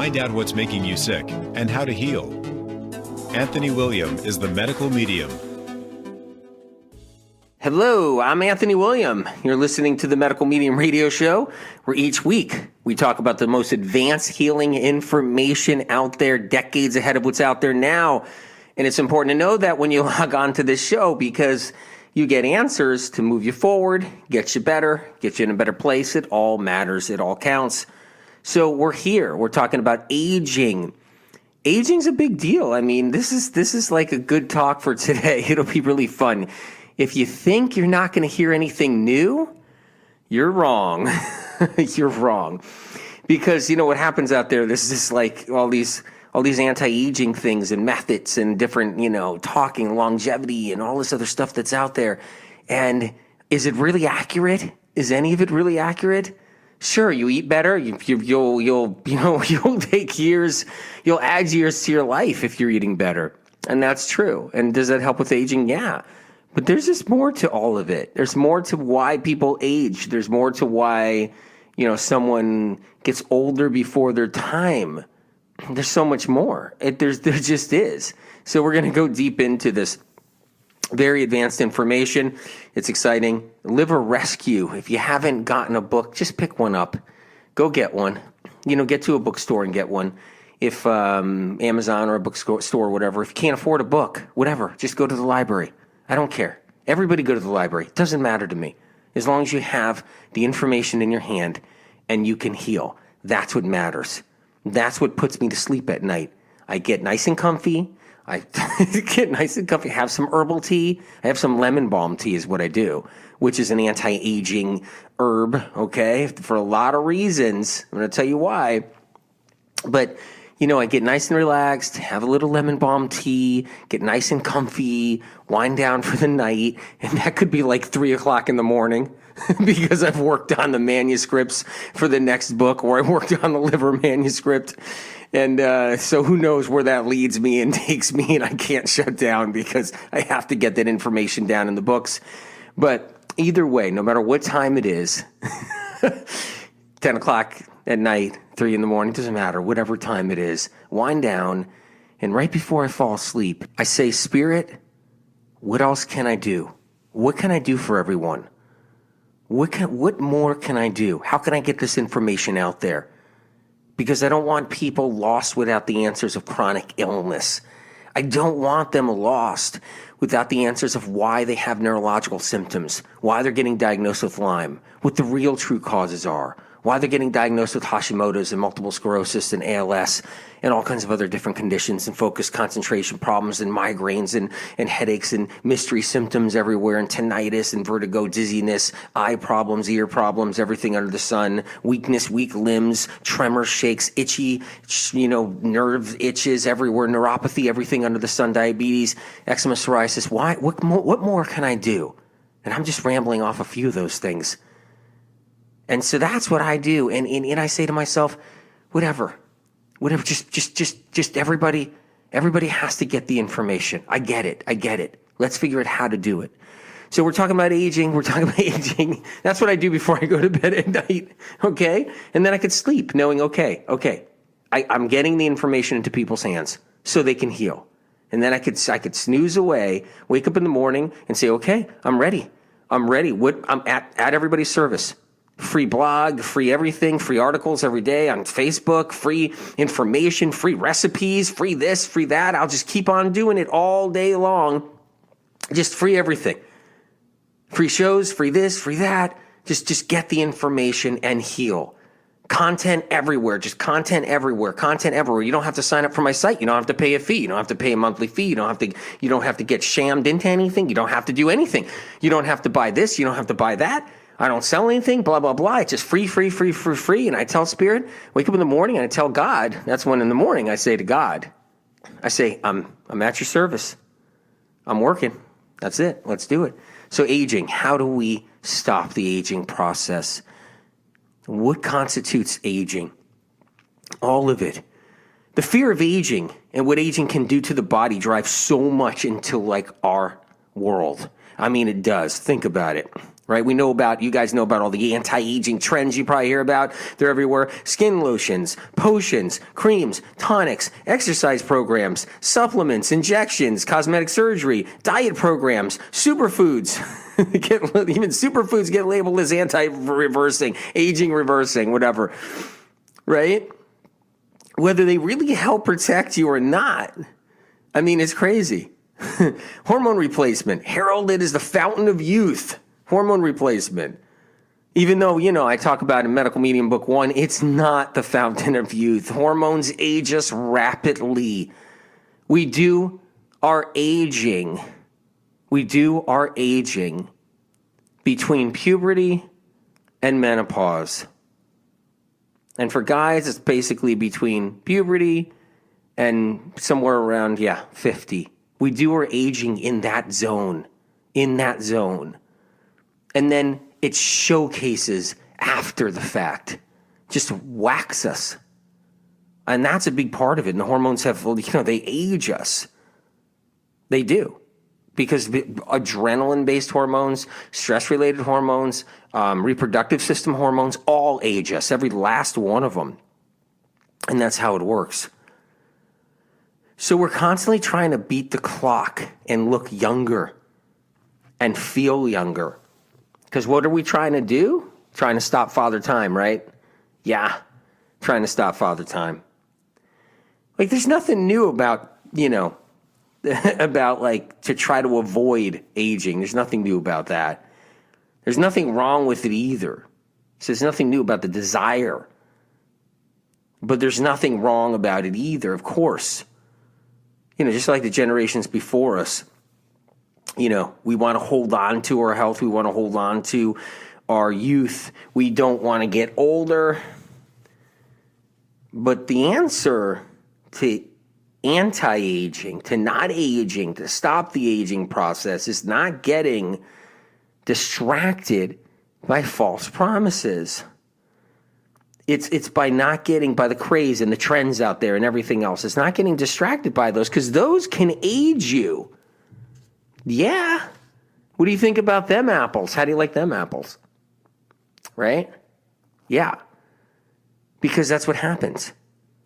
Find out what's making you sick and how to heal. Anthony William is the medical medium. Hello, I'm Anthony William. You're listening to the Medical Medium Radio Show, where each week we talk about the most advanced healing information out there, decades ahead of what's out there now. And it's important to know that when you log on to this show, because you get answers to move you forward, get you better, get you in a better place. It all matters. It all counts. So we're here. We're talking about aging. Aging's a big deal. I mean, this is like a good talk for today. It'll be really fun. If you think you're not going to hear anything new, you're wrong. You're wrong. Because, you know, what happens out there, there's just like all these anti-aging things and methods and different, talking, longevity and all this other stuff that's out there. And is it really accurate? Is any of it really accurate? Sure, you eat better. You'll take years. You'll add years to your life if you're eating better. And that's true. And does that help with aging? Yeah. But there's just more to all of it. There's more to why people age. There's more to why, someone gets older before their time. There's so much more. There just is. So we're going to go deep into this very advanced information. It's exciting. Liver Rescue. If you haven't gotten a book, just pick one up. Go get one. Get to a bookstore and get one. If Amazon or a bookstore or whatever, if you can't afford a book, whatever, just go to the library. I don't care. Everybody go to the library. It doesn't matter to me. As long as you have the information in your hand and you can heal. That's what matters. That's what puts me to sleep at night. I get nice and comfy. I have some herbal tea. I have some lemon balm tea is what I do, which is an anti-aging herb, okay? For a lot of reasons. I'm going to tell you why. But I get nice and relaxed, have a little lemon balm tea, get nice and comfy, wind down for the night, and that could be like 3 o'clock in the morning because I've worked on the manuscripts for the next book, or I worked on the liver manuscript. And so who knows where that leads me and takes me, and I can't shut down because I have to get that information down in the books. But either way, no matter what time it is, 10 o'clock at night, 3 in the morning, doesn't matter, whatever time it is, wind down, and right before I fall asleep, I say, Spirit, what else can I do? What can I do for everyone? What more can I do? How can I get this information out there? Because I don't want people lost without the answers of chronic illness. I don't want them lost without the answers of why they have neurological symptoms, why they're getting diagnosed with Lyme, what the real true causes are, why they're getting diagnosed with Hashimoto's and multiple sclerosis and ALS and all kinds of other different conditions and focus concentration problems and migraines and headaches and mystery symptoms everywhere and tinnitus and vertigo, dizziness, eye problems, ear problems, everything under the sun, weakness, weak limbs, tremor, shakes, itchy, nerve itches everywhere, neuropathy, everything under the sun, diabetes, eczema, psoriasis. Why? What more can I do? And I'm just rambling off a few of those things. And so that's what I do. And I say to myself, whatever, just everybody has to get the information. I get it. Let's figure out how to do it. So we're talking about aging. That's what I do before I go to bed at night. Okay. And then I could sleep knowing, okay, I'm getting the information into people's hands so they can heal. And then I could snooze away, wake up in the morning and say, okay, I'm ready. I'm at everybody's service. Free blog, free everything, free articles every day on Facebook, free information, free recipes, free this, free that. I'll just keep on doing it all day long. Just free everything. Free shows, free this, free that. Just get the information and heal. Content everywhere. Just content everywhere. You don't have to sign up for my site. You don't have to pay a fee. You don't have to pay a monthly fee. You don't have to get shammed into anything. You don't have to do anything. You don't have to buy this. You don't have to buy that. I don't sell anything, blah, blah, blah. It's just free. And I tell Spirit, wake up in the morning and I tell God, that's when in the morning I say to God, I say, I'm at your service. I'm working. That's it. Let's do it. So aging, how do we stop the aging process? What constitutes aging? All of it. The fear of aging and what aging can do to the body drives so much into like our world. I mean, it does. Think about it. right? You guys know about all the anti-aging trends you probably hear about. They're everywhere. Skin lotions, potions, creams, tonics, exercise programs, supplements, injections, cosmetic surgery, diet programs, superfoods. Even superfoods get labeled as anti-reversing, aging reversing, whatever, right? Whether they really help protect you or not. I mean, it's crazy. Hormone replacement, heralded as the fountain of youth. Hormone replacement. Even though, I talk about in Medical Medium Book 1, it's not the fountain of youth. Hormones age us rapidly. We do our aging between puberty and menopause. And for guys, it's basically between puberty and somewhere around, 50. We do our aging in that zone. And then it showcases after the fact, just whacks us. And that's a big part of it. And the hormones they age us. They do. Because adrenaline-based hormones, stress-related hormones, reproductive system hormones, all age us, every last one of them. And that's how it works. So we're constantly trying to beat the clock and look younger and feel younger. Because what are we trying to do? Trying to stop Father Time, right? Yeah, trying to stop Father Time. Like, there's nothing new about, to try to avoid aging. There's nothing new about that. There's nothing wrong with it either. So there's nothing new about the desire. But there's nothing wrong about it either, of course. Just like the generations before us, we want to hold on to our health. We want to hold on to our youth. We don't want to get older. But the answer to anti-aging, to not aging, to stop the aging process is not getting distracted by false promises. It's by not getting by the craze and the trends out there and everything else. It's not getting distracted by those, because those can age you. Yeah. What do you think about them apples? How do you like them apples? Right? Yeah. Because that's what happens.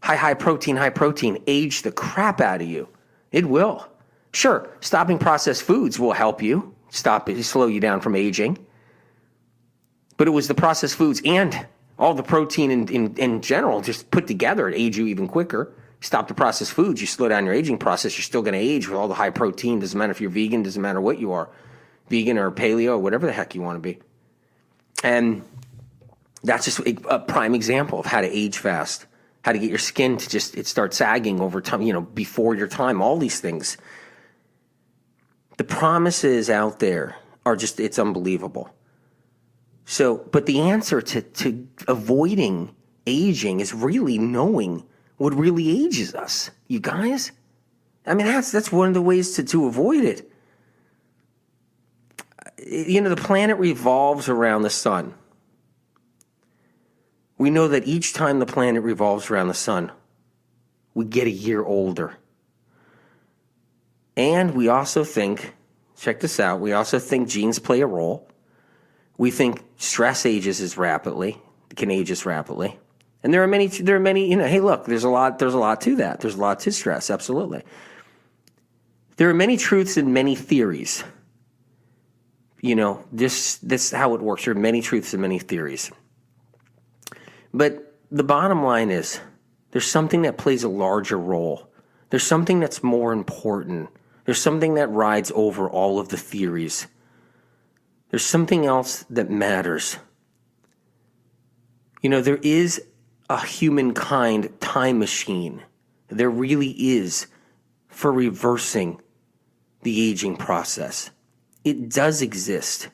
High protein, age the crap out of you. It will. Sure, stopping processed foods will help you. Slow you down from aging. But it was the processed foods and all the protein in general just put together to age you even quicker. Stop the processed foods, you slow down your aging process, you're still going to age with all the high protein. Doesn't matter if you're vegan, doesn't matter what you are. Vegan or paleo or whatever the heck you want to be. And that's just a prime example of how to age fast. How to get your skin to it start sagging over time, before your time, all these things. The promises out there are it's unbelievable. So, but the answer to avoiding aging is really knowing what really ages us, you guys. I mean, that's one of the ways to avoid it. The planet revolves around the sun. We know that each time the planet revolves around the sun, we get a year older. And we also think, check this out, we also think genes play a role. We think stress can age us rapidly. And there are many, hey, look, there's a lot to that. There's a lot to stress, absolutely. There are many truths and many theories. This is how it works. There are many truths and many theories. But the bottom line is there's something that plays a larger role. There's something that's more important. There's something that rides over all of the theories. There's something else that matters. There is a humankind time machine. There really is, for reversing the aging process. It does exist.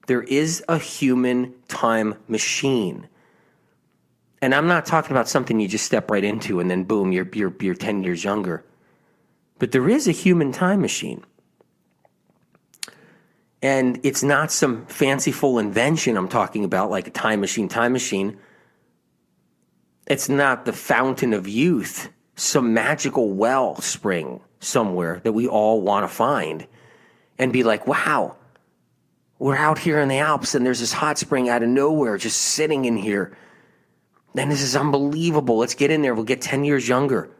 There is a human time machine. And I'm not talking about something you just step right into and then boom, you're 10 years younger. But there is a human time machine. And it's not some fanciful invention I'm talking about, like a time machine. It's not the fountain of youth, some magical wellspring somewhere that we all want to find and be like, wow, We're out here in the Alps and there's this hot spring out of nowhere just sitting in here. And this is unbelievable. Let's get in there. We'll get 10 years younger.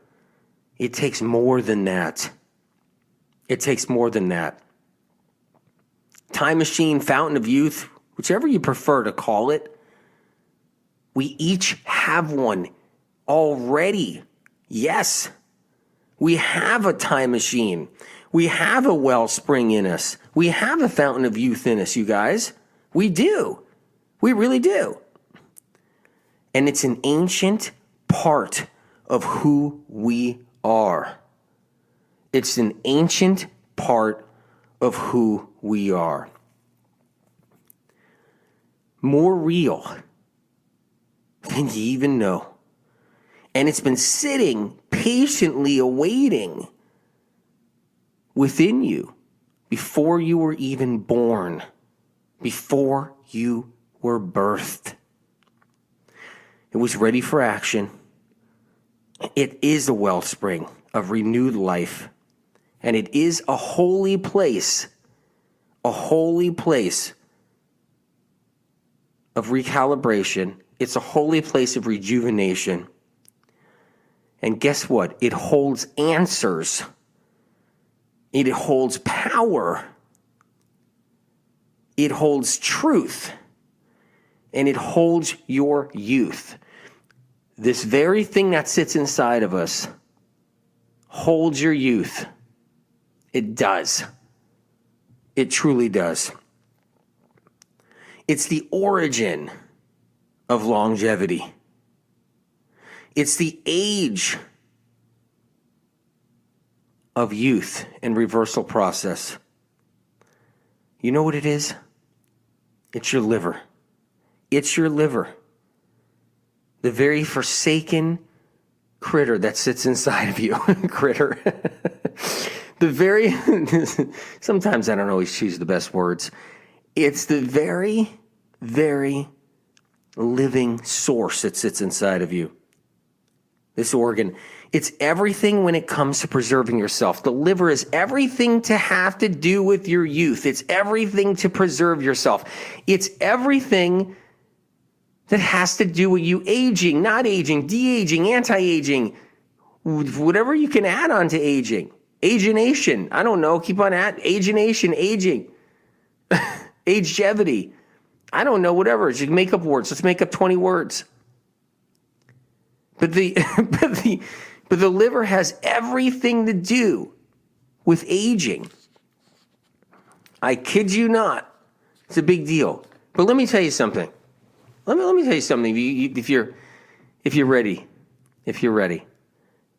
It takes more than that. It takes more than that. Time machine, fountain of youth, whichever you prefer to call it. We each have one already. Yes, we have a time machine. We have a wellspring in us. We have a fountain of youth in us, you guys. We do. We really do. And it's an ancient part of who we are. It's an ancient part of who we are. More real than you even know. And it's been sitting patiently awaiting within you before you were even born, before you were birthed. It was ready for action. It is a wellspring of renewed life, and it is a holy place of recalibration. It's a holy place of rejuvenation. And guess what? It holds answers. It holds power. It holds truth. And it holds your youth. This very thing that sits inside of us holds your youth. It does. It truly does. It's the origin of longevity. It's the age of youth and reversal process. You know what it is? It's your liver. It's your liver. The very forsaken critter that sits inside of you. Critter. Sometimes I don't always choose the best words. It's the very, very living source that sits inside of you. This organ. It's everything when it comes to preserving yourself. The liver is everything to have to do with your youth. It's everything to preserve yourself. It's everything that has to do with you aging, not aging, de-aging, anti-aging, whatever you can add on to aging. Agination. I don't know. Keep on agination, aging. Agevity. I don't know, whatever. Just make up words. Let's make up 20 words. But the liver has everything to do with aging. I kid you not. It's a big deal. But let me tell you something. Let me tell you something. If you're ready,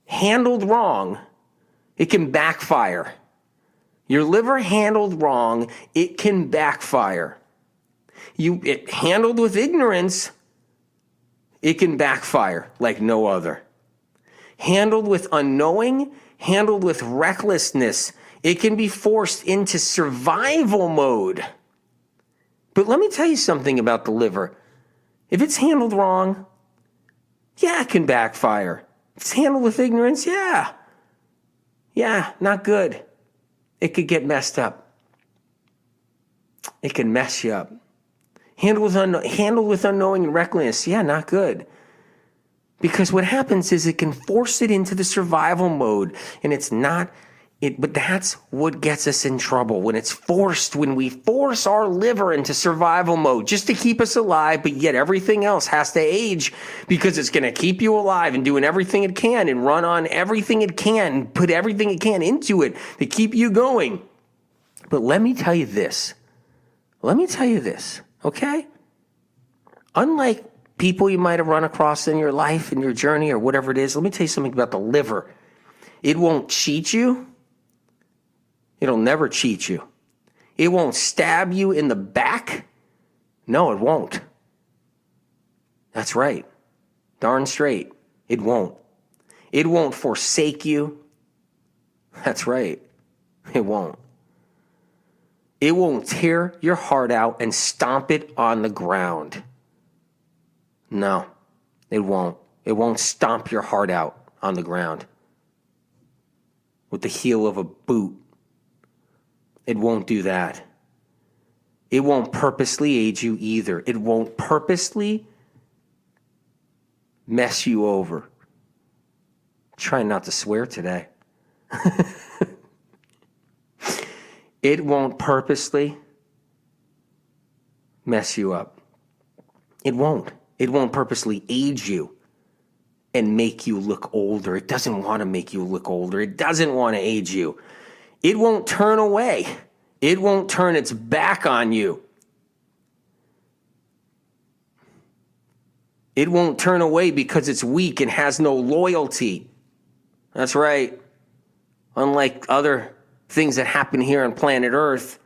handled wrong, it can backfire. Your liver handled wrong, it can backfire. It handled with ignorance, it can backfire like no other. Handled with unknowing, handled with recklessness, it can be forced into survival mode. But let me tell you something about the liver. If it's handled wrong, yeah, it can backfire. If it's handled with ignorance, yeah, not good. It could get messed up. It can mess you up. Handled with unknowing and recklessness, yeah, not good. Because what happens is it can force it into the survival mode, and it's not it. But that's what gets us in trouble, when we force our liver into survival mode just to keep us alive, but yet everything else has to age because it's going to keep you alive and doing everything it can and run on everything it can and put everything it can into it to keep you going. But let me tell you this, okay? Unlike people you might have run across in your life, in your journey, or whatever it is, let me tell you something about the liver. It won't cheat you. It'll never cheat you. It won't stab you in the back. No, it won't. That's right. Darn straight. It won't. It won't forsake you. That's right. It won't. It won't tear your heart out and stomp it on the ground. No, it won't. It won't stomp your heart out on the ground with the heel of a boot. It won't do that. It won't purposely age you either. It won't purposely mess you over. Try not to swear today. It won't purposely mess you up. It won't. It won't purposely age you and make you look older. It doesn't want to make you look older. It doesn't want to age you. It won't turn away. It won't turn its back on you. It won't turn away because it's weak and has no loyalty. That's right. Unlike other things that happen here on planet Earth,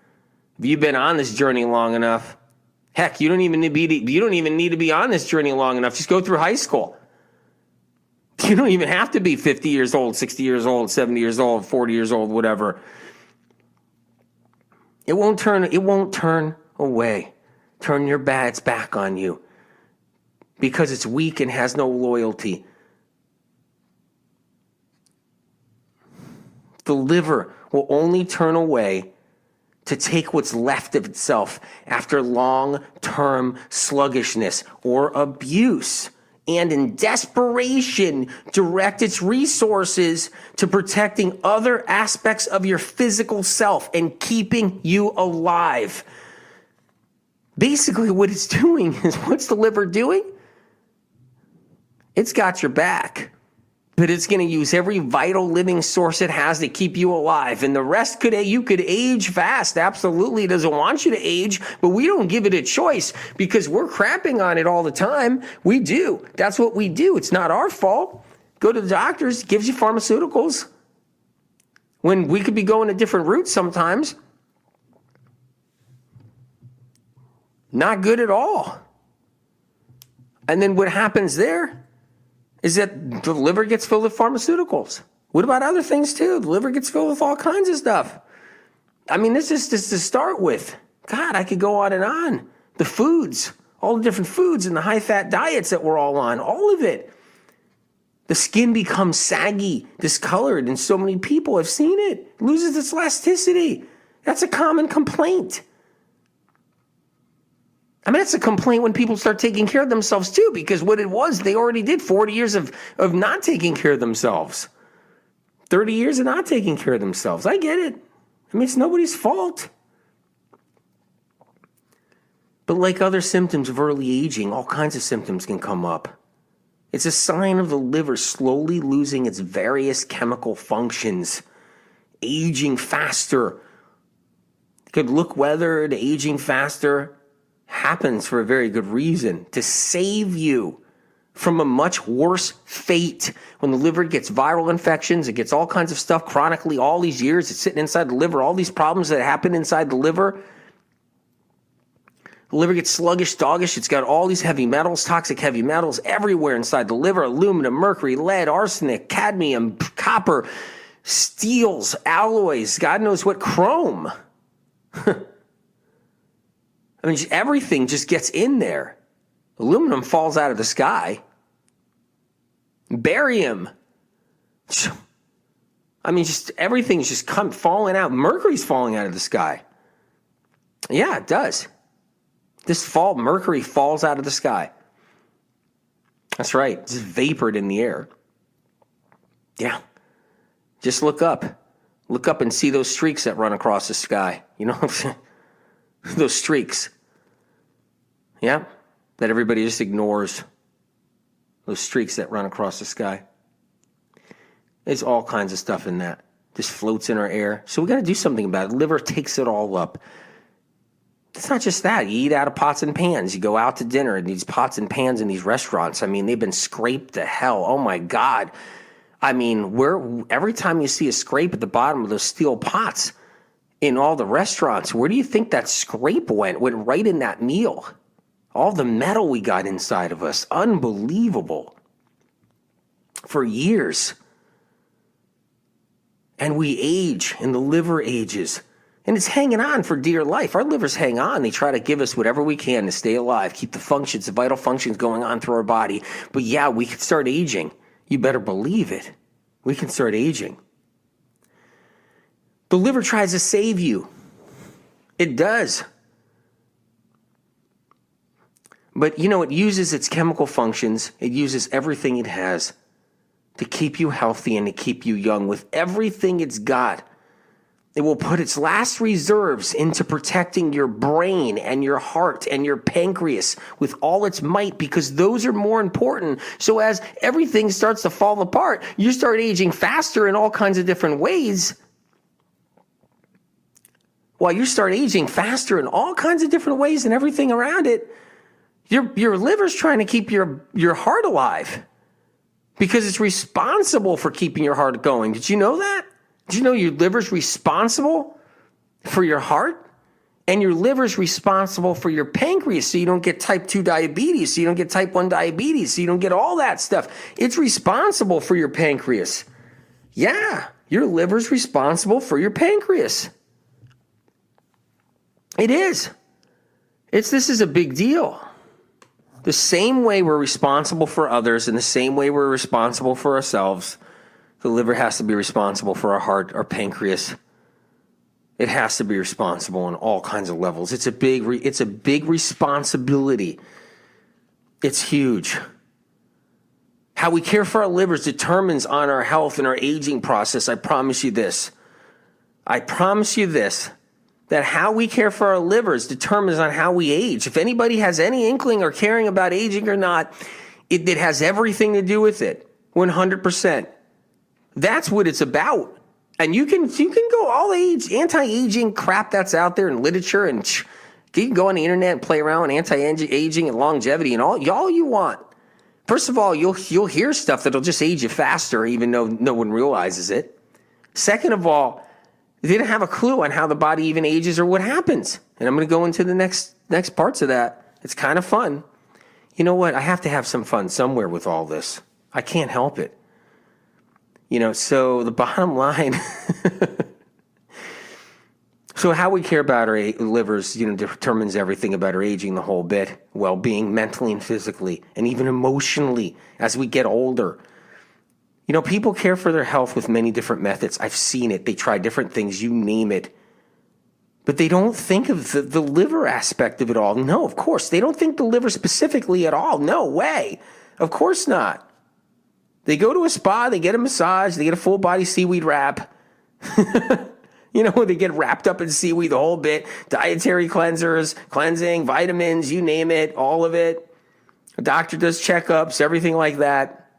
if you've been on this journey long enough, heck, you don't even need to be on this journey long enough. Just go through high school. You don't even have to be 50 years old, 60 years old, 70 years old, 40 years old, whatever. It won't turn away. Turn its back on you because it's weak and has no loyalty. The liver will only turn away to take what's left of itself after long-term sluggishness or abuse, and in desperation direct its resources to protecting other aspects of your physical self and keeping you alive. Basically, what it's doing is, what's the liver doing? It's got your back. But it's going to use every vital living source it has to keep you alive. And the rest you could age fast. Absolutely. It doesn't want you to age, but we don't give it a choice because we're crapping on it all the time. We do. That's what we do. It's not our fault. Go to the doctors, gives you pharmaceuticals. When we could be going a different route sometimes. Not good at all. And then what happens there is that the liver gets filled with pharmaceuticals. What about other things too? The liver gets filled with all kinds of stuff. I mean, this is just to start with. God, I could go on and on. The foods, all the different foods and the high-fat diets that we're all on, all of it. The skin becomes saggy, discolored, and so many people have seen it. It loses its elasticity. That's a common complaint. I mean, it's a complaint when people start taking care of themselves too, because what it was, they already did 40 years of not taking care of themselves. 30 years of not taking care of themselves. I get it. I mean, it's nobody's fault. But like other symptoms of early aging, all kinds of symptoms can come up. It's a sign of the liver slowly losing its various chemical functions, aging faster. It could look weathered, aging faster. Happens for a very good reason, to save you from a much worse fate. When the liver gets viral infections, it gets all kinds of stuff chronically all these years, it's sitting inside the liver, all these problems that happen inside the liver. The liver gets sluggish, doggish, it's got all these heavy metals, toxic heavy metals everywhere inside the liver: aluminum, mercury, lead, arsenic, cadmium, copper, steels, alloys, God knows what, chrome. I mean, everything just gets in there. Aluminum falls out of the sky. Barium. I mean, just everything's just falling out. Mercury's falling out of the sky. Yeah, it does. This fall, Mercury falls out of the sky. That's right. It's vapored in the air. Yeah. Just look up. Look up and see those streaks that run across the sky. You know what I'm saying? Those streaks. Yeah, that everybody just ignores. Those streaks that run across the sky. There's all kinds of stuff in that. Just floats in our air. So we got to do something about it. The liver takes it all up. It's not just that. You eat out of pots and pans. You go out to dinner in these pots and pans in these restaurants. I mean, they've been scraped to hell. Oh my God. I mean, every time you see a scrape at the bottom of those steel pots in all the restaurants, where do you think that scrape went? Went right in that meal. All the metal we got inside of us. Unbelievable. For years. And we age, and the liver ages. And it's hanging on for dear life. Our livers hang on. They try to give us whatever we can to stay alive, keep the functions, the vital functions going on through our body. But yeah, we can start aging. You better believe it. We can start aging. The liver tries to save you. It does. But, it uses its chemical functions. It uses everything it has to keep you healthy and to keep you young. With everything it's got, it will put its last reserves into protecting your brain and your heart and your pancreas with all its might, because those are more important. So as everything starts to fall apart, you start aging faster in all kinds of different ways. While you start aging faster in all kinds of different ways and everything around it, your liver's trying to keep your heart alive because it's responsible for keeping your heart going. Did you know that? Did you know your liver's responsible for your heart? And your liver's responsible for your pancreas, so you don't get type 2 diabetes, so you don't get type 1 diabetes, so you don't get all that stuff. It's responsible for your pancreas. Yeah, your liver's responsible for your pancreas. It is. This is a big deal. The same way we're responsible for others and the same way we're responsible for ourselves, the liver has to be responsible for our heart, our pancreas. It has to be responsible on all kinds of levels. It's a big responsibility. It's huge. How we care for our livers determines on our health and our aging process. I promise you this. That how we care for our livers determines on how we age. If anybody has any inkling or caring about aging or not, it has everything to do with it. 100%. That's what it's about. And you can go all anti-aging crap that's out there in literature, and you can go on the internet and play around with anti-aging and longevity and all you want. First of all, you'll hear stuff that'll just age you faster, even though no one realizes it. Second of all, they don't have a clue on how the body even ages or what happens. And I'm going to go into the next parts of that. It's kind of fun. You know what? I have to have some fun somewhere with all this. I can't help it. So the bottom line, so how we care about our livers, determines everything about our aging, the whole bit, well-being, mentally and physically, and even emotionally as we get older. People care for their health with many different methods. I've seen it. They try different things, you name it. But they don't think of the liver aspect of it all. No, of course. They don't think the liver specifically at all. No way. Of course not. They go to a spa, they get a massage, they get a full body seaweed wrap. They get wrapped up in seaweed, the whole bit. Dietary cleansers, cleansing, vitamins, you name it, all of it. A doctor does checkups, everything like that.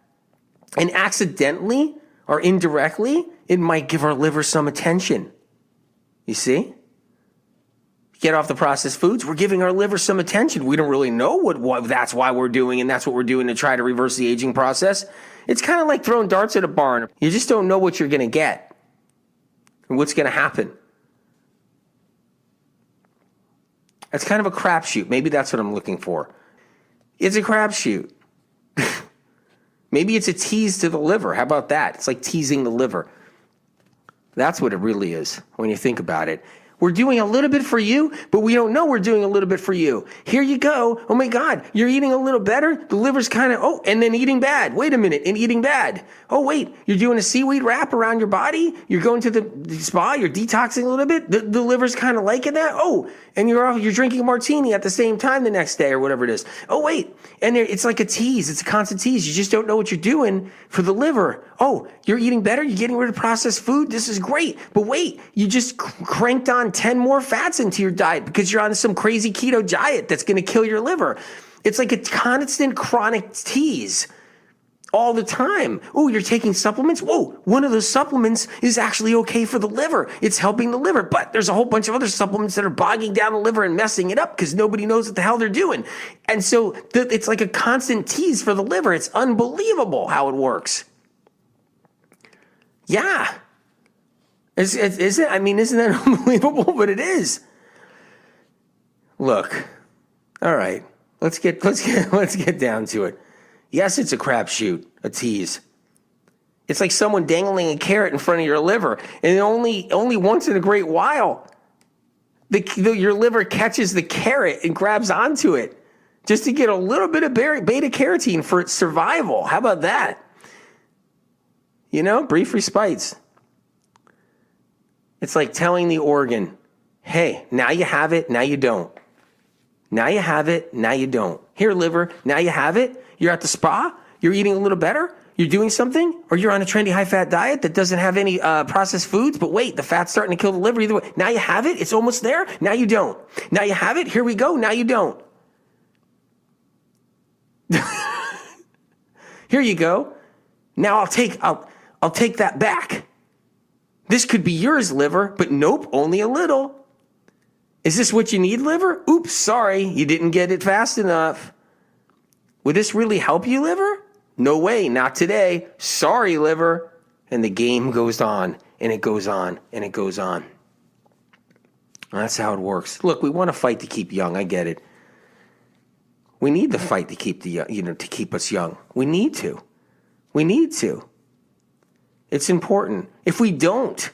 And accidentally or indirectly, it might give our liver some attention. You see? Get off the processed foods, we're giving our liver some attention. We don't really know what that's why we're doing, and that's what we're doing to try to reverse the aging process. It's kind of like throwing darts at a barn. You just don't know what you're going to get and what's going to happen. It's kind of a crapshoot. Maybe that's what I'm looking for. It's a crapshoot. Maybe it's a tease to the liver. How about that? It's like teasing the liver. That's what it really is when you think about it. We're doing a little bit for you, but we don't know we're doing a little bit for you. Here you go. Oh my God, you're eating a little better. The liver's kind of, and then eating bad. Wait a minute, and eating bad. Oh wait, you're doing a seaweed wrap around your body. You're going to the spa. You're detoxing a little bit. The liver's kind of liking that. Oh, and you're drinking a martini at the same time the next day or whatever it is. Oh wait, and it's like a tease. It's a constant tease. You just don't know what you're doing for the liver. Oh, you're eating better. You're getting rid of processed food. This is great. But wait, you just cranked on 10 more fats into your diet because you're on some crazy keto diet that's going to kill your liver. It's like a constant chronic tease all the time. Oh, you're taking supplements? Whoa, one of those supplements is actually okay for the liver. It's helping the liver, but there's a whole bunch of other supplements that are bogging down the liver and messing it up because nobody knows what the hell they're doing. And so it's like a constant tease for the liver. It's unbelievable how it works. Yeah. Isn't that unbelievable? But it is. Look, all right, let's get down to it. Yes, it's a crapshoot, a tease. It's like someone dangling a carrot in front of your liver, and only once in a great while, your liver catches the carrot and grabs onto it just to get a little bit of beta carotene for its survival. How about that? Brief respites. It's like telling the organ, hey, now you have it, now you don't. Now you have it. Now you don't. Here, liver, now you have it. You're at the spa. You're eating a little better. You're doing something, or you're on a trendy high-fat diet that doesn't have any processed foods, but wait, the fat's starting to kill the liver either way. Now you have it. It's almost there. Now you don't. Now you have it. Here we go. Now you don't. Here you go. Now I'll take that back. This could be yours, liver, but nope, only a little. Is this what you need, liver? Oops, sorry, you didn't get it fast enough. Would this really help you, liver? No way, not today. Sorry, liver. And the game goes on, and it goes on, and it goes on. That's how it works. Look, we want to fight to keep young. I get it. We need the fight to keep to keep us young. We need to. We need to. It's important. If we don't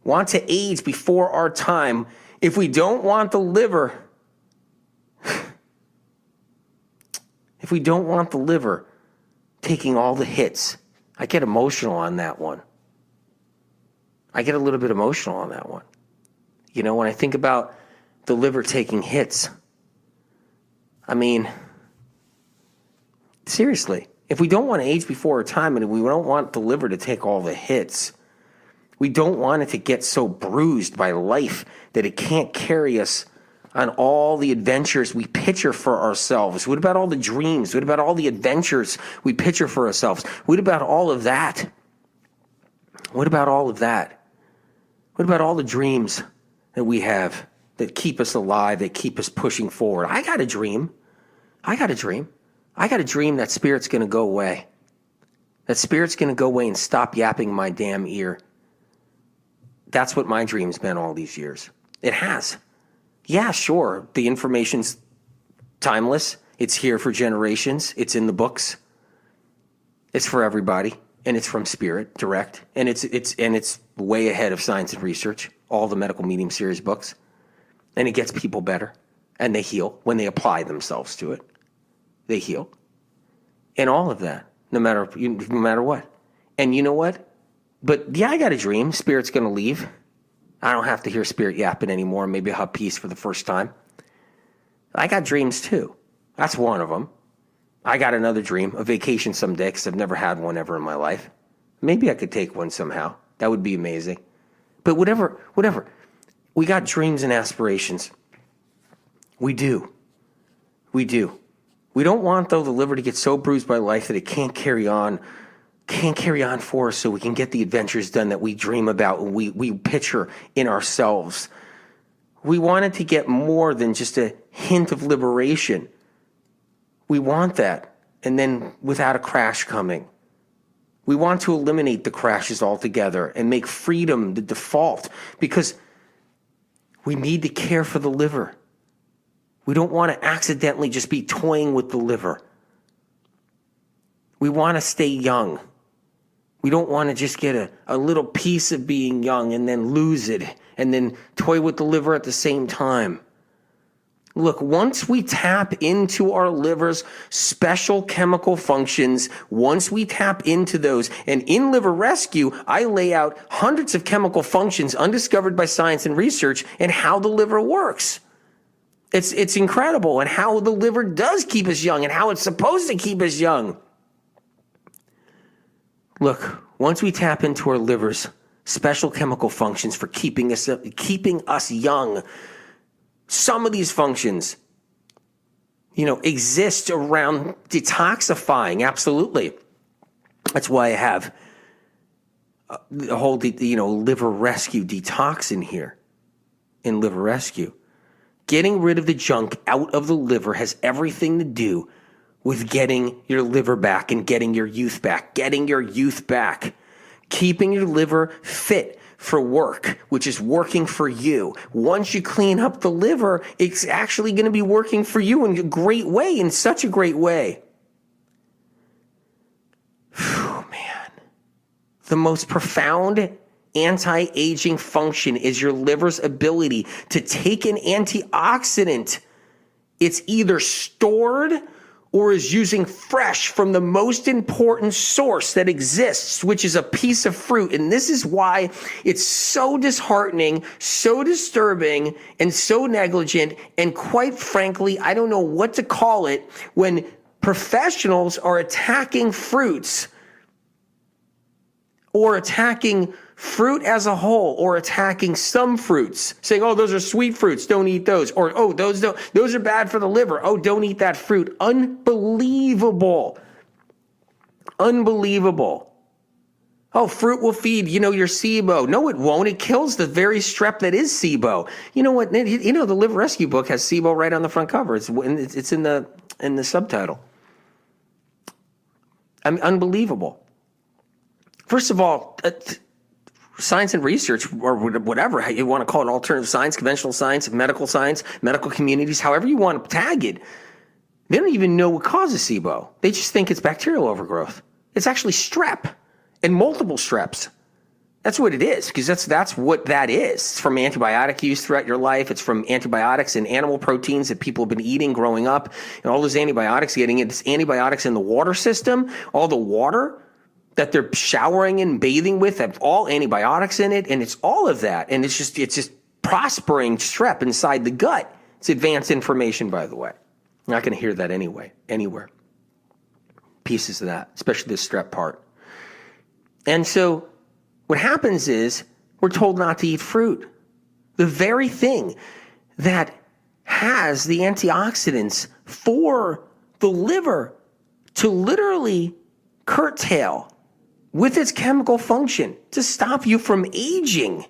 want to age before our time, if we don't want the liver, if we don't want the liver taking all the hits, I get emotional on that one. I get a little bit emotional on that one. You know, when I think about the liver taking hits, I mean, seriously, if we don't want to age before our time and we don't want the liver to take all the hits, we don't want it to get so bruised by life that it can't carry us on all the adventures we picture for ourselves. What about all the dreams? What about all the adventures we picture for ourselves? What about all of that? What about all of that? What about all the dreams that we have that keep us alive, that keep us pushing forward? I got a dream. I got a dream. I got a dream that spirit's going to go away. That spirit's going to go away and stop yapping my damn ear. That's what my dream's been all these years. It has. Yeah, sure. The information's timeless. It's here for generations. It's in the books. It's for everybody, and it's from spirit, direct, and it's way ahead of science and research. All the Medical Medium series books, and it gets people better, and they heal when they apply themselves to it. They heal, and all of that, no matter what. And you know what? But yeah, I got a dream. Spirit's going to leave. I don't have to hear spirit yapping anymore. Maybe I'll have peace for the first time. I got dreams too. That's one of them. I got another dream, a vacation someday, because I've never had one ever in my life. Maybe I could take one somehow. That would be amazing. But whatever. We got dreams and aspirations. We do. We don't want, though, the liver to get so bruised by life that it can't carry on for us so we can get the adventures done that we dream about and we picture in ourselves. We want it to get more than just a hint of liberation. We want that, and then without a crash coming. We want to eliminate the crashes altogether and make freedom the default, because we need to care for the liver. We don't want to accidentally just be toying with the liver. We want to stay young. We don't want to just get a little piece of being young and then lose it and then toy with the liver at the same time. Look, once we tap into our liver's special chemical functions, once we tap into those, and in Liver Rescue, I lay out hundreds of chemical functions undiscovered by science and research and how the liver works. It's incredible, and how the liver does keep us young and how it's supposed to keep us young. Look, once we tap into our liver's special chemical functions for keeping us young, some of these functions, exist around detoxifying. Absolutely. That's why I have the whole, Liver Rescue detox in here, in Liver Rescue. Getting rid of the junk out of the liver has everything to do with getting your liver back and getting your youth back. Keeping your liver fit for work, which is working for you. Once you clean up the liver, it's actually going to be working for you in a great way, in such a great way. Whew, man. The most profound anti-aging function is your liver's ability to take an antioxidant. It's either stored or is using fresh from the most important source that exists, which is a piece of fruit. And this is why it's so disheartening, so disturbing, and so negligent. And quite frankly, I don't know what to call it when professionals are attacking fruits or attacking fruit as a whole, or attacking some fruits, saying, oh, those are sweet fruits, don't eat those. Or, oh, those are bad for the liver. Oh, don't eat that fruit. Unbelievable. Unbelievable. Oh, fruit will feed, your SIBO. No, it won't. It kills the very strep that is SIBO. You know what? The Liver Rescue book has SIBO right on the front cover. It's in the subtitle. I mean, unbelievable. First of all, science and research, or whatever you want to call it, alternative science, conventional science, medical communities, however you want to tag it, they don't even know what causes SIBO. They just think it's bacterial overgrowth. It's actually strep and multiple streps. That's what it is, because that's what that is. It's from antibiotic use throughout your life. It's from antibiotics and animal proteins that people have been eating growing up, and all those antibiotics, getting it's antibiotics in the water system, all the water that they're showering and bathing with have all antibiotics in it, and it's all of that, and it's just prospering strep inside the gut. It's advanced information, by the way. You're not going to hear that anywhere. Pieces of that, especially the strep part. And so what happens is we're told not to eat fruit. The very thing that has the antioxidants for the liver to literally curtail with its chemical function to stop you from aging.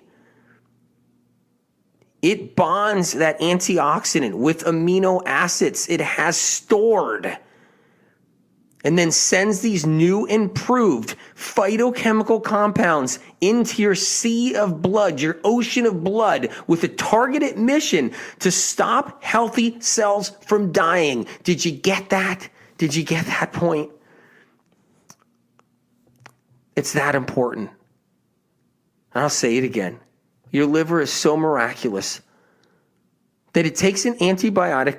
It bonds that antioxidant with amino acids it has stored, and then sends these new improved phytochemical compounds into your sea of blood, your ocean of blood, with a targeted mission to stop healthy cells from dying. Did you get that? Did you get that point? It's that important. And I'll say it again. Your liver is so miraculous that it takes an antibiotic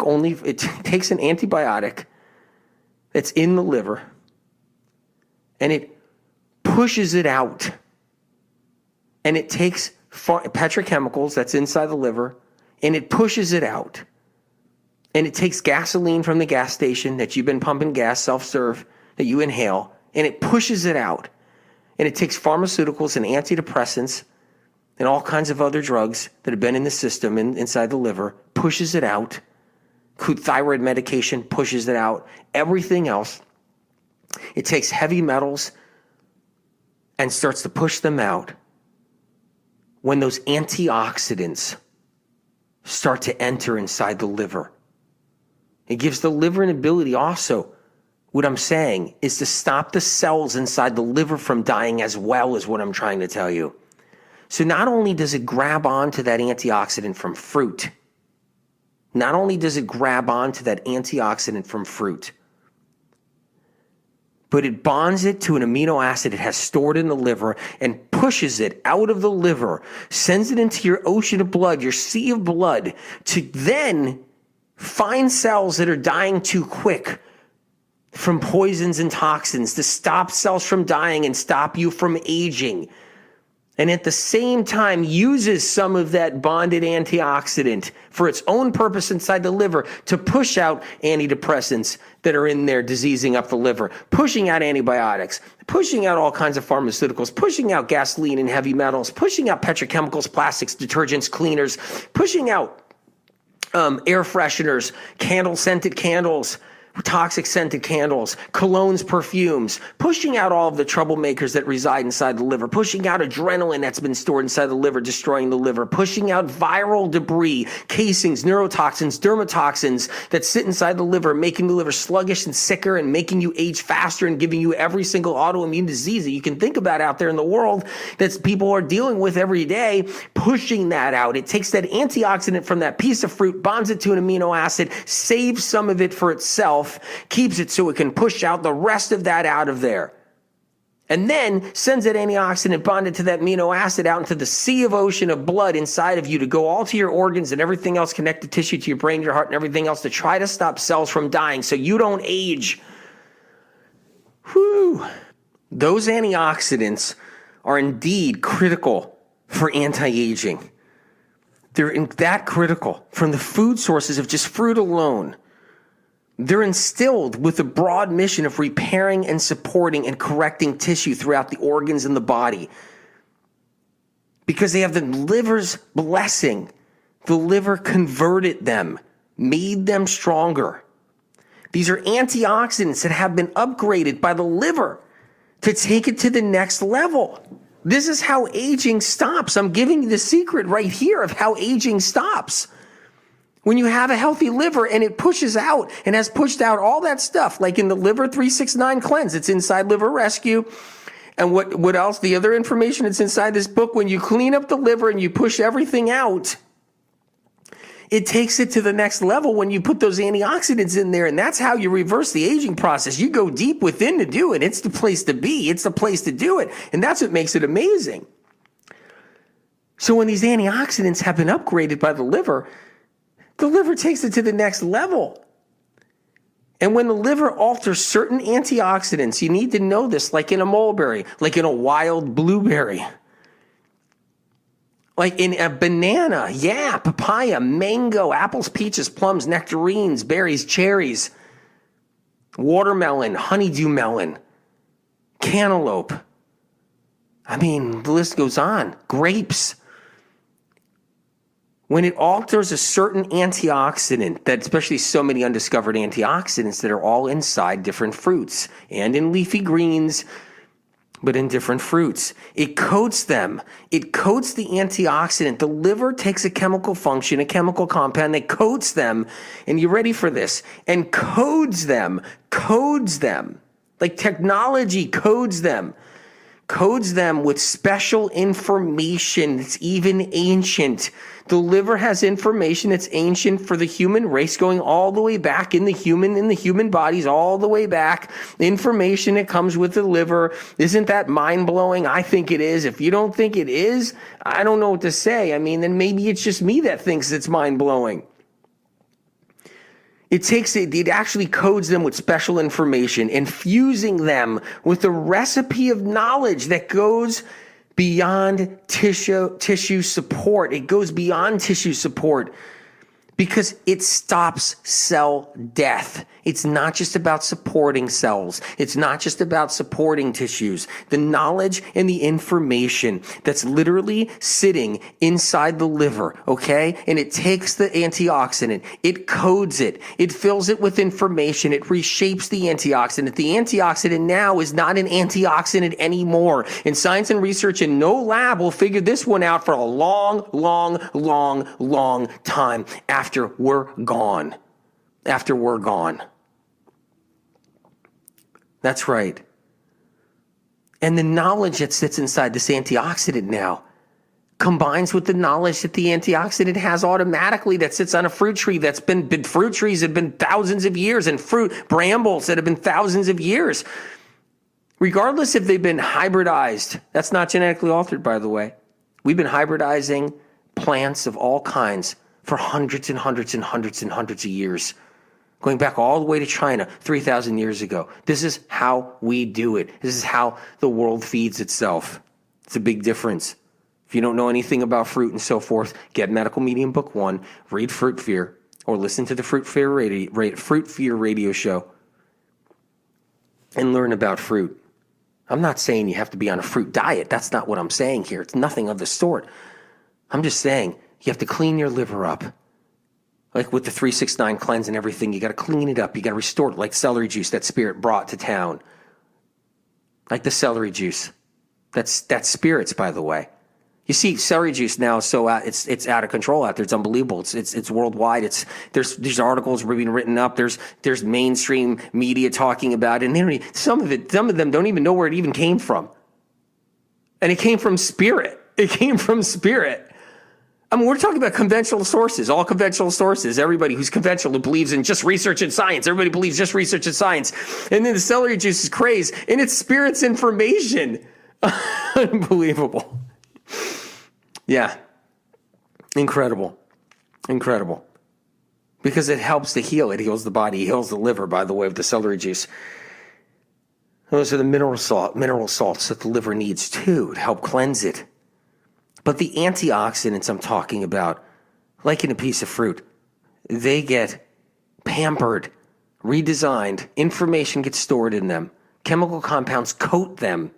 that's in the liver, and it pushes it out. And it takes petrochemicals that's inside the liver, and it pushes it out. And it takes gasoline from the gas station that you've been pumping gas, self-serve, that you inhale, and it pushes it out. And it takes pharmaceuticals and antidepressants and all kinds of other drugs that have been in the system inside the liver, pushes it out. Thyroid medication pushes it out. Everything else. It takes heavy metals and starts to push them out when those antioxidants start to enter inside the liver. It gives the liver an ability also, what I'm saying, is to stop the cells inside the liver from dying as well, is what I'm trying to tell you. So not only does it grab onto that antioxidant from fruit, but it bonds it to an amino acid it has stored in the liver and pushes it out of the liver, sends it into your ocean of blood, your sea of blood, to then find cells that are dying too quick from poisons and toxins, to stop cells from dying and stop you from aging. And at the same time uses some of that bonded antioxidant for its own purpose inside the liver to push out antidepressants that are in there diseasing up the liver, pushing out antibiotics, pushing out all kinds of pharmaceuticals, pushing out gasoline and heavy metals, pushing out petrochemicals, plastics, detergents, cleaners, pushing out air fresheners, scented candles, toxic scented candles, colognes, perfumes, pushing out all of the troublemakers that reside inside the liver, pushing out adrenaline that's been stored inside the liver, destroying the liver, pushing out viral debris, casings, neurotoxins, dermatoxins that sit inside the liver, making the liver sluggish and sicker and making you age faster and giving you every single autoimmune disease that you can think about out there in the world that people are dealing with every day, pushing that out. It takes that antioxidant from that piece of fruit, bonds it to an amino acid, saves some of it for itself, keeps it so it can push out the rest of that out of there. and then sends that antioxidant bonded to that amino acid out into the sea of ocean of blood inside of you to go all to your organs and everything else, connected tissue to your brain, your heart, and everything else to try to stop cells from dying so you don't age. Whew. Those antioxidants are indeed critical for anti-aging. They're that critical from the food sources of just fruit alone. They're instilled with the broad mission of repairing and supporting and correcting tissue throughout the organs in the body. Because they have the liver's blessing. The liver converted them, made them stronger. These are antioxidants that have been upgraded by the liver to take it to the next level. This is how aging stops. I'm giving you the secret right here of how aging stops. When you have a healthy liver and it pushes out and has pushed out all that stuff, like in the Liver 369 cleanse, it's inside Liver Rescue. And what else? The other information that's inside this book, when you clean up the liver and you push everything out, it takes it to the next level when you put those antioxidants in there. And that's how you reverse the aging process. You go deep within to do it. It's the place to be. It's the place to do it. And that's what makes it amazing. So when these antioxidants have been upgraded by the liver takes it to the next level. And when the liver alters certain antioxidants, you need to know this, like in a mulberry, like in a wild blueberry, like in a banana, papaya, mango, apples, peaches, plums, nectarines, berries, cherries, watermelon, honeydew melon, cantaloupe. I mean, the list goes on. Grapes. When it alters a certain antioxidant, that especially so many undiscovered antioxidants that are all inside different fruits and in leafy greens, but in different fruits, it coats them. It coats the antioxidant. The liver takes a chemical function, a chemical compound that coats them, and you ready for this, and codes them, like technology codes them with special information that's even ancient. The liver has information that's ancient for the human race, going all the way back in the human bodies, all the way back. Information that comes with the liver. Isn't that mind-blowing? I think it is. If you don't think it is, I don't know what to say. I mean, then maybe it's just me that thinks it's mind-blowing. It actually codes them with special information, infusing them with a recipe of knowledge that goes beyond tissue support. It goes beyond tissue support because it stops cell death. It's not just about supporting cells. It's not just about supporting tissues. The knowledge and the information that's literally sitting inside the liver, okay? And it takes the antioxidant, it codes it, it fills it with information, it reshapes the antioxidant. The antioxidant now is not an antioxidant anymore. And science and research in no lab will figure this one out for a long time after we're gone. That's right. And the knowledge that sits inside this antioxidant now combines with the knowledge that the antioxidant has automatically that sits on a fruit tree that's been fruit trees have been thousands of years, and fruit brambles that have been thousands of years. Regardless if they've been hybridized, that's not genetically altered, by the way. We've been hybridizing plants of all kinds for hundreds and hundreds and hundreds and hundreds of years. Going back all the way to China 3,000 years ago. This is how we do it. This is how the world feeds itself. It's a big difference. If you don't know anything about fruit and so forth, get Medical Medium Book 1, read Fruit Fear, or listen to the Fruit Fear radio show and learn about fruit. I'm not saying you have to be on a fruit diet. That's not what I'm saying here. It's nothing of the sort. I'm just saying you have to clean your liver up. Like with the 369 cleanse and everything, you got to clean it up. You got to restore it, like celery juice that Spirit brought to town. Like the celery juice. That's spirits, by the way. You see, celery juice now is so it's out of control out there. It's unbelievable. It's worldwide. There's these articles being written up. There's mainstream media talking about it, and some of them don't even know where it even came from. And it came from Spirit. It came from Spirit. I mean, we're talking about conventional sources, all conventional sources. Everybody who's conventional who believes in just research and science. Everybody believes just research and science. And then the celery juice is crazed, and it spirits information. Unbelievable. Yeah. Incredible. Incredible. Because it helps to heal. It heals the body. It heals the liver by the way of the celery juice. Those are the mineral salts that the liver needs too to help cleanse it. But the antioxidants I'm talking about, like in a piece of fruit, they get pampered, redesigned, information gets stored in them, chemical compounds coat them.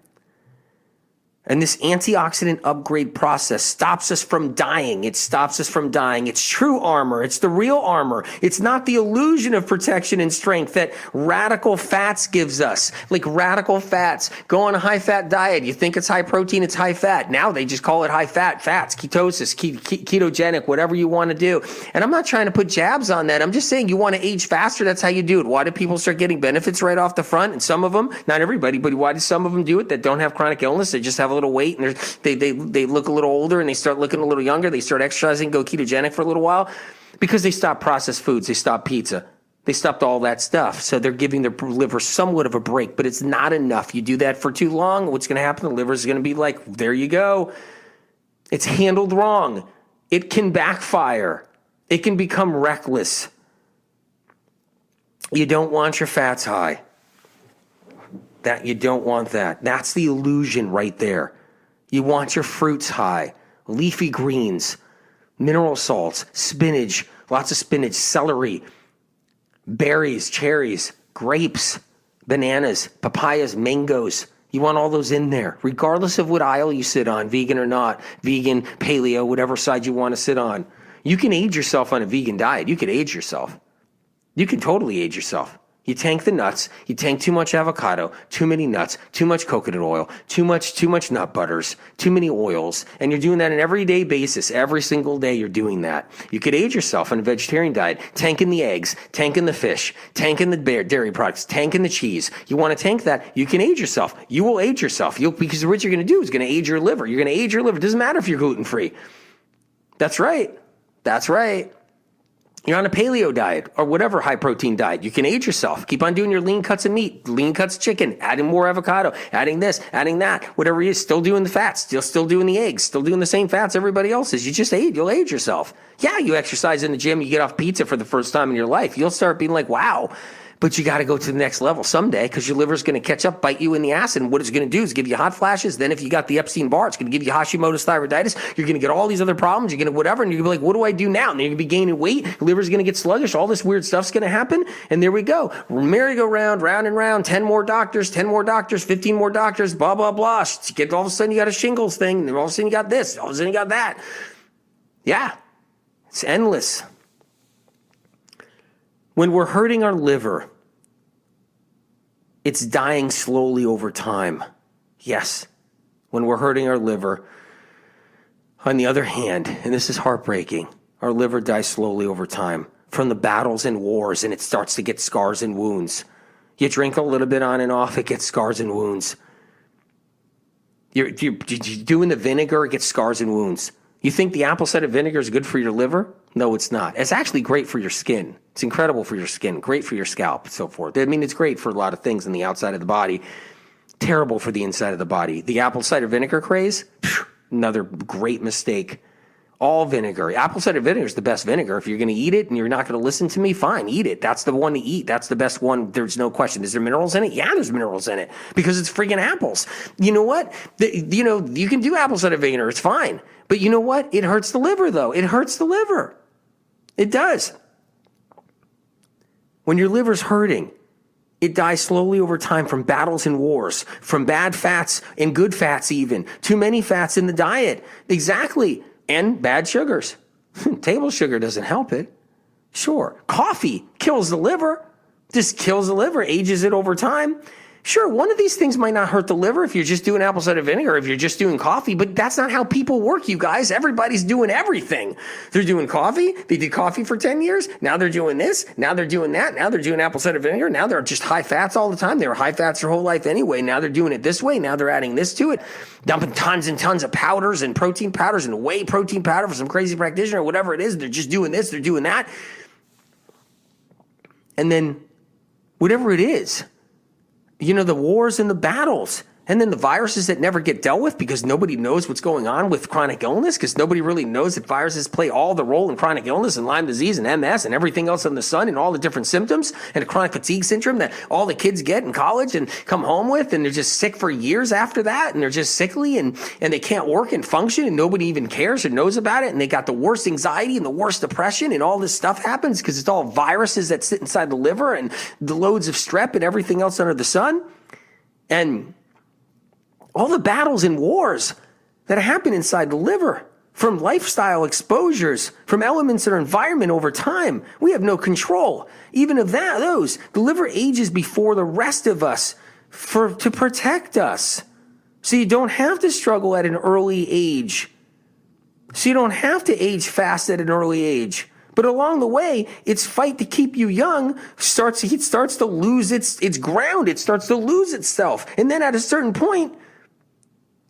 And this antioxidant upgrade process stops us from dying. It stops us from dying. It's true armor. It's the real armor. It's not the illusion of protection and strength that radical fats gives us. Like radical fats. Go on a high-fat diet. You think it's high protein, it's high fat. Now they just call it high-fat, fats, ketosis, ketogenic, whatever you want to do. And I'm not trying to put jabs on that. I'm just saying you want to age faster, that's how you do it. Why do people start getting benefits right off the front? And some of them, not everybody, but why do some of them do it that don't have chronic illness? They just have a little weight and they look a little older and they start looking a little younger. They start exercising, go ketogenic for a little while because they stop processed foods. They stop pizza. They stopped all that stuff. So they're giving their liver somewhat of a break, but it's not enough. You do that for too long, what's going to happen? The liver is going to be like, there you go. It's handled wrong. It can backfire. It can become reckless. You don't want your fats high. That you don't want that. That's the illusion right there. You want your fruits high, leafy greens, mineral salts, spinach, lots of spinach, celery, berries, cherries, grapes, bananas, papayas, mangoes. You want all those in there, regardless of what aisle you sit on, vegan or not, vegan, paleo, whatever side you want to sit on. You can age yourself on a vegan diet. You could age yourself. You can totally age yourself. You tank the nuts, you tank too much avocado, too many nuts, too much coconut oil, too much nut butters, too many oils, and you're doing that on an everyday basis. Every single day you're doing that. You could age yourself on a vegetarian diet, tanking the eggs, tanking the fish, tanking the dairy products, tanking the cheese. You want to tank that, you can age yourself. You will age yourself. Because what you're going to do is going to age your liver. You're going to age your liver. It doesn't matter if you're gluten-free. That's right. That's right. You're on a paleo diet or whatever high protein diet. You can age yourself. Keep on doing your lean cuts of meat, lean cuts of chicken, adding more avocado, adding this, adding that, whatever it is, still doing the fats, still doing the eggs, still doing the same fats everybody else is. You just age, you'll age yourself. Yeah, you exercise in the gym, you get off pizza for the first time in your life. You'll start being like, wow. But you got to go to the next level someday because your liver's going to catch up, bite you in the ass. And what it's going to do is give you hot flashes. Then if you got the Epstein-Barr, it's going to give you Hashimoto's thyroiditis. You're going to get all these other problems. You're going to whatever. And you're going to be like, what do I do now? And then you're going to be gaining weight. Your liver's going to get sluggish. All this weird stuff's going to happen. And there we go. Merry-go-round, round and round. 10 more doctors, 15 more doctors, blah, blah, blah. All of a sudden you got a shingles thing. And all of a sudden you got this. All of a sudden you got that. Yeah. It's endless. When we're hurting our liver, it's dying slowly over time. Yes, when we're hurting our liver. On the other hand, and this is heartbreaking, our liver dies slowly over time from the battles and wars, and it starts to get scars and wounds. You drink a little bit on and off, it gets scars and wounds. You're doing the vinegar, it gets scars and wounds. You think the apple cider vinegar is good for your liver? No, it's not. It's actually great for your skin. It's incredible for your skin, great for your scalp, and so forth. I mean, it's great for a lot of things in the outside of the body. Terrible for the inside of the body. The apple cider vinegar craze? Another great mistake. All vinegar. Apple cider vinegar is the best vinegar. If you're going to eat it and you're not going to listen to me, fine, eat it. That's the one to eat. That's the best one. There's no question. Is there minerals in it? Yeah, there's minerals in it because it's freaking apples. You know what? You can do apple cider vinegar. It's fine. But you know what? It hurts the liver, though. It hurts the liver. It does. When your liver's hurting, it dies slowly over time from battles and wars, from bad fats and good fats even, too many fats in the diet. Exactly. And bad sugars. Table sugar doesn't help it. Sure. Coffee kills the liver. Just kills the liver, ages it over time. Sure, one of these things might not hurt the liver if you're just doing apple cider vinegar, if you're just doing coffee, but that's not how people work, you guys. Everybody's doing everything. They're doing coffee. They did coffee for 10 years. Now they're doing this. Now they're doing that. Now they're doing apple cider vinegar. Now they're just high fats all the time. They were high fats their whole life anyway. Now they're doing it this way. Now they're adding this to it, dumping tons and tons of powders and protein powders and whey protein powder for some crazy practitioner or whatever it is. They're just doing this. They're doing that. And then whatever it is, the wars and the battles, and then the viruses that never get dealt with because nobody knows what's going on with chronic illness, because nobody really knows that viruses play all the role in chronic illness and Lyme disease and MS and everything else under the sun and all the different symptoms and a chronic fatigue syndrome that all the kids get in college and come home with, and they're just sick for years after that, and they're just sickly and they can't work and function, and nobody even cares or knows about it, and they got the worst anxiety and the worst depression, and all this stuff happens because it's all viruses that sit inside the liver and the loads of strep and everything else under the sun. And all the battles and wars that happen inside the liver from lifestyle exposures, from elements in our environment over time, we have no control. Even of those, the liver ages before the rest of us to protect us. So you don't have to struggle at an early age. So you don't have to age fast at an early age. But along the way, its fight to keep you young starts to lose its ground. It starts to lose itself. And then at a certain point,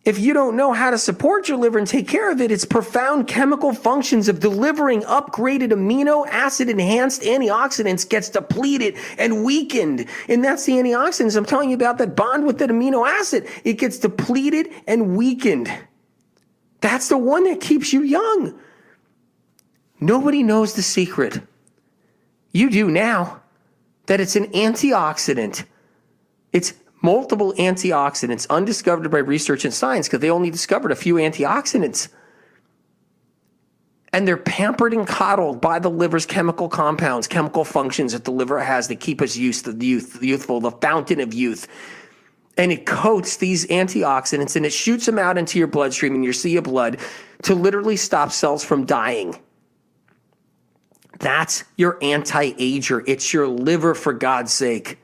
if you don't know how to support your liver and take care of it, its profound chemical functions of delivering upgraded amino acid enhanced antioxidants gets depleted and weakened. And that's the antioxidants I'm telling you about that bond with that amino acid. It gets depleted and weakened. That's the one that keeps you young. Nobody knows the secret. You do now, that it's an antioxidant. It's multiple antioxidants undiscovered by research and science because they only discovered a few antioxidants. And they're pampered and coddled by the liver's chemical compounds, chemical functions that the liver has that keep us youthful, the fountain of youth. And it coats these antioxidants and it shoots them out into your bloodstream and your sea of blood to literally stop cells from dying. That's your anti-ager. It's your liver, for God's sake.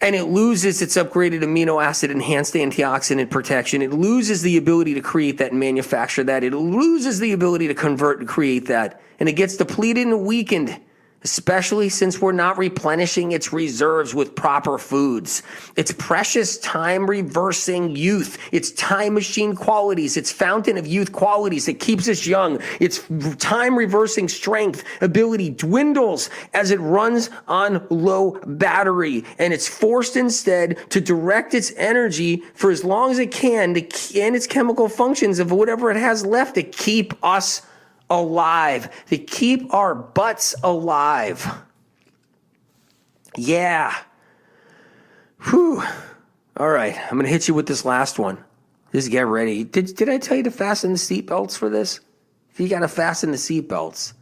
And it loses its upgraded amino acid enhanced antioxidant protection. It loses the ability to create that and manufacture that. It loses the ability to convert and create that. And it gets depleted and weakened, especially since we're not replenishing its reserves with proper foods. Its precious time reversing youth, its time machine qualities, its fountain of youth qualities that keeps us young, its time reversing strength ability dwindles as it runs on low battery, and it's forced instead to direct its energy for as long as it can and its chemical functions of whatever it has left to keep us alive, to keep our butts alive. Yeah. Whew. All right. I'm going to hit you with this last one. Just get ready. Did I tell you to fasten the seatbelts for this? You got to fasten the seatbelts.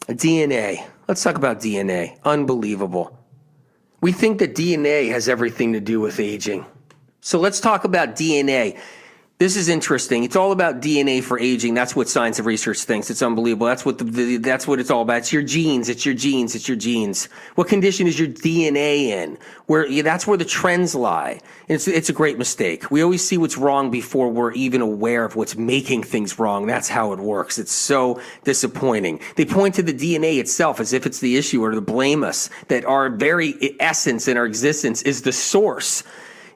DNA. Let's talk about DNA. Unbelievable. We think that DNA has everything to do with aging. So let's talk about DNA. This is interesting. It's all about DNA for aging. That's what science and research thinks. It's unbelievable. That's what that's what it's all about. It's your genes. It's your genes. It's your genes. What condition is your DNA in? That's where the trends lie. It's a great mistake. We always see what's wrong before we're even aware of what's making things wrong. That's how it works. It's so disappointing. They point to the DNA itself as if it's the issue or to blame us, that our very essence and our existence is the source.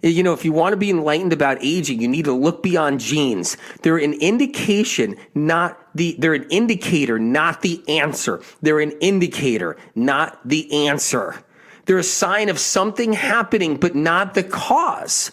If you want to be enlightened about aging, you need to look beyond genes. They're an indication, they're an indicator, not the answer. They're an indicator, not the answer. They're a sign of something happening, but not the cause.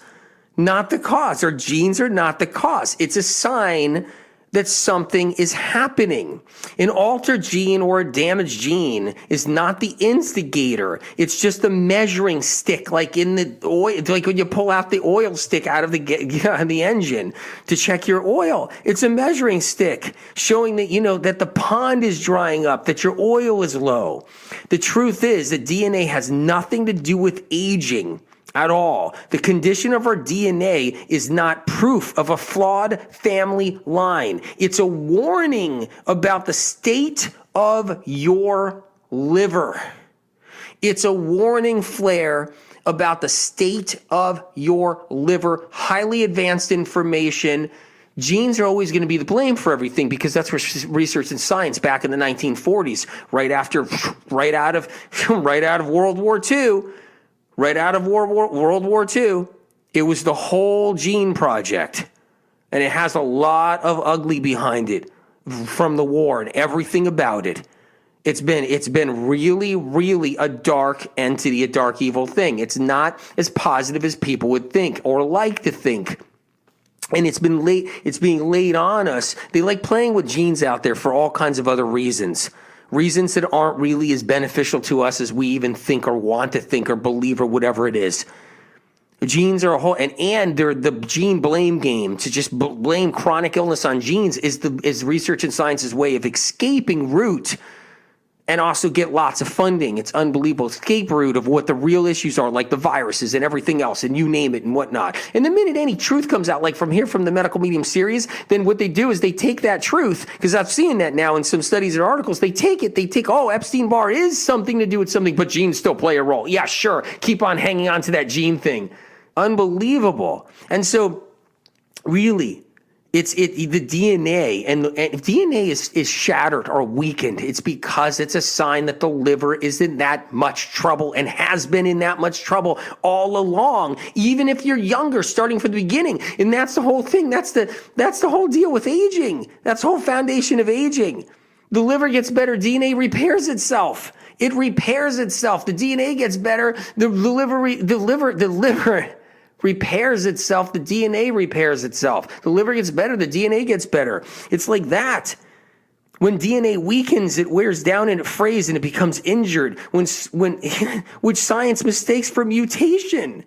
Not the cause. Our genes are not the cause. It's a sign that something is happening. An altered gene or a damaged gene is not the instigator. It's just a measuring stick, like in the oil, like when you pull out the oil stick out of the engine to check your oil. It's a measuring stick showing that, that the pond is drying up, that your oil is low. The truth is that DNA has nothing to do with aging at all. The condition of our DNA is not proof of a flawed family line. It's a warning about the state of your liver. It's a warning flare about the state of your liver, highly advanced information. Genes are always going to be the blame for everything because that's research and science back in the 1940s, right out of World War II, World War II. It was the whole gene project, and it has a lot of ugly behind it from the war and everything about it. It's been really, really a dark entity, a dark evil thing. It's not as positive as people would think or like to think. And it's being laid on us. They like playing with genes out there for all kinds of other reasons. Reasons that aren't really as beneficial to us as we even think or want to think or believe or whatever it is. Genes are a whole, and they're the gene blame game. To just blame chronic illness on genes is research and science's way of escaping root and also get lots of funding. It's unbelievable escape route of what the real issues are, like the viruses and everything else, and you name it and whatnot. And the minute any truth comes out, like from the Medical Medium series, then what they do is they take that truth, because I've seen that now in some studies and articles, they take, Epstein-Barr is something to do with something, but genes still play a role. Yeah, sure. Keep on hanging on to that gene thing. Unbelievable. And so, really, the DNA, and if DNA is shattered or weakened, it's because it's a sign that the liver is in that much trouble and has been in that much trouble all along, even if you're younger, starting from the beginning. And that's the whole thing. That's the whole deal with aging. That's the whole foundation of aging. The liver gets better, DNA repairs itself. It repairs itself. The DNA gets better, the liver repairs itself, the DNA repairs itself. The liver gets better, the DNA gets better. It's like that. When DNA weakens, it wears down and it frays and it becomes injured, which science mistakes for mutation.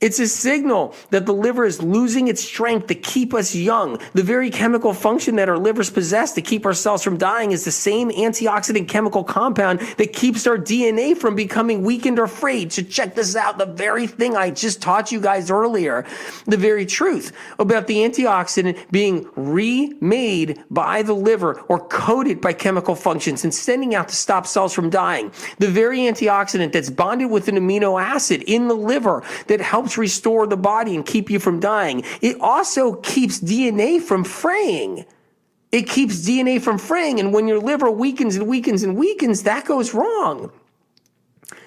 It's a signal that the liver is losing its strength to keep us young. The very chemical function that our livers possess to keep our cells from dying is the same antioxidant chemical compound that keeps our DNA from becoming weakened or frayed. So check this out. The very thing I just taught you guys earlier, the very truth about the antioxidant being remade by the liver or coated by chemical functions and sending out to stop cells from dying. The very antioxidant that's bonded with an amino acid in the liver that helps restore the body and keep you from dying. It also keeps DNA from fraying. It keeps DNA from fraying, and when your liver weakens and weakens and weakens, that goes wrong.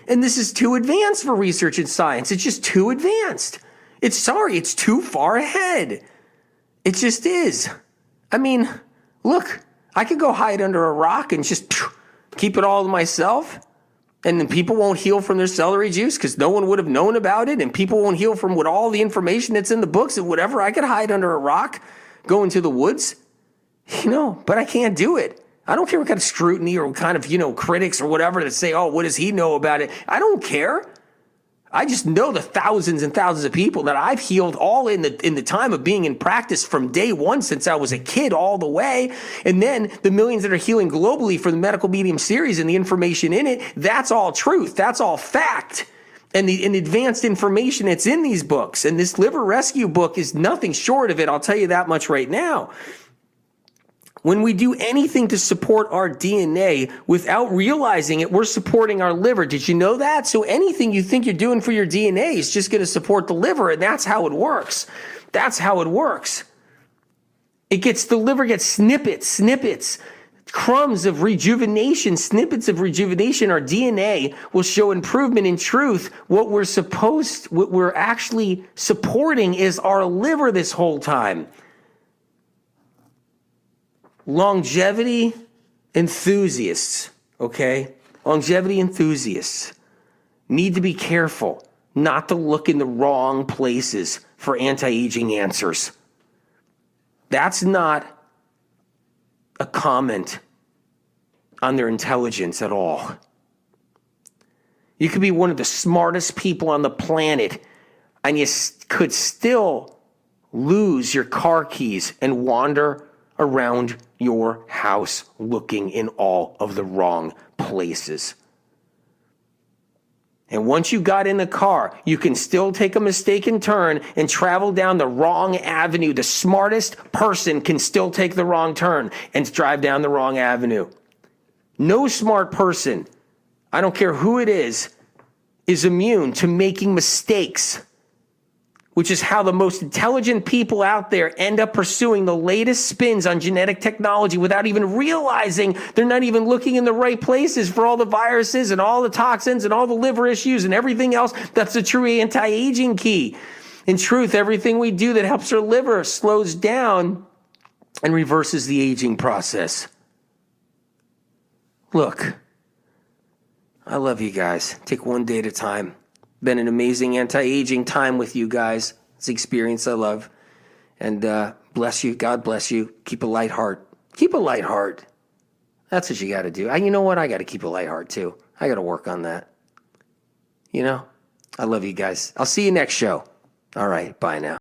And this is too advanced for research and science. It's just too advanced. It's too far ahead. It just is. I mean, look, I could go hide under a rock and just keep it all to myself. And then people won't heal from their celery juice because no one would have known about it. And people won't heal from all the information that's in the books and whatever. I could hide under a rock, go into the woods, but I can't do it. I don't care what kind of scrutiny or what kind of, critics or whatever that say, oh, what does he know about it? I don't care. I just know the thousands and thousands of people that I've healed all in the time of being in practice from day one since I was a kid all the way. And then the millions that are healing globally for the Medical Medium series and the information in it, that's all truth. That's all fact. And the advanced information that's in these books. And this liver rescue book is nothing short of it. I'll tell you that much right now. When we do anything to support our DNA without realizing it, we're supporting our liver. Did you know that? So anything you think you're doing for your DNA is just going to support the liver, and that's how it works. That's how it works. The liver gets snippets, crumbs of rejuvenation, snippets of rejuvenation. Our DNA will show improvement. In truth, what we're actually supporting is our liver this whole time. Longevity enthusiasts, Longevity enthusiasts need to be careful not to look in the wrong places for anti-aging answers. That's not a comment on their intelligence at all. You could be one of the smartest people on the planet, and you could still lose your car keys and wander around your house looking in all of the wrong places. And once you got in the car, you can still take a mistaken turn and travel down the wrong avenue. The smartest person can still take the wrong turn and drive down the wrong avenue. No smart person I don't care who it is immune to making mistakes, which is how the most intelligent people out there end up pursuing the latest spins on genetic technology without even realizing they're not even looking in the right places for all the viruses and all the toxins and all the liver issues and everything else. That's the true anti-aging key. In truth, everything we do that helps our liver slows down and reverses the aging process. Look, I love you guys. Take one day at a time. Been an amazing anti-aging time with you guys. It's an experience I love. And bless you. God bless you. Keep a light heart. Keep a light heart. That's what you got to do. You know what? I got to keep a light heart too. I got to work on that. You know? I love you guys. I'll see you next show. All right. Bye now.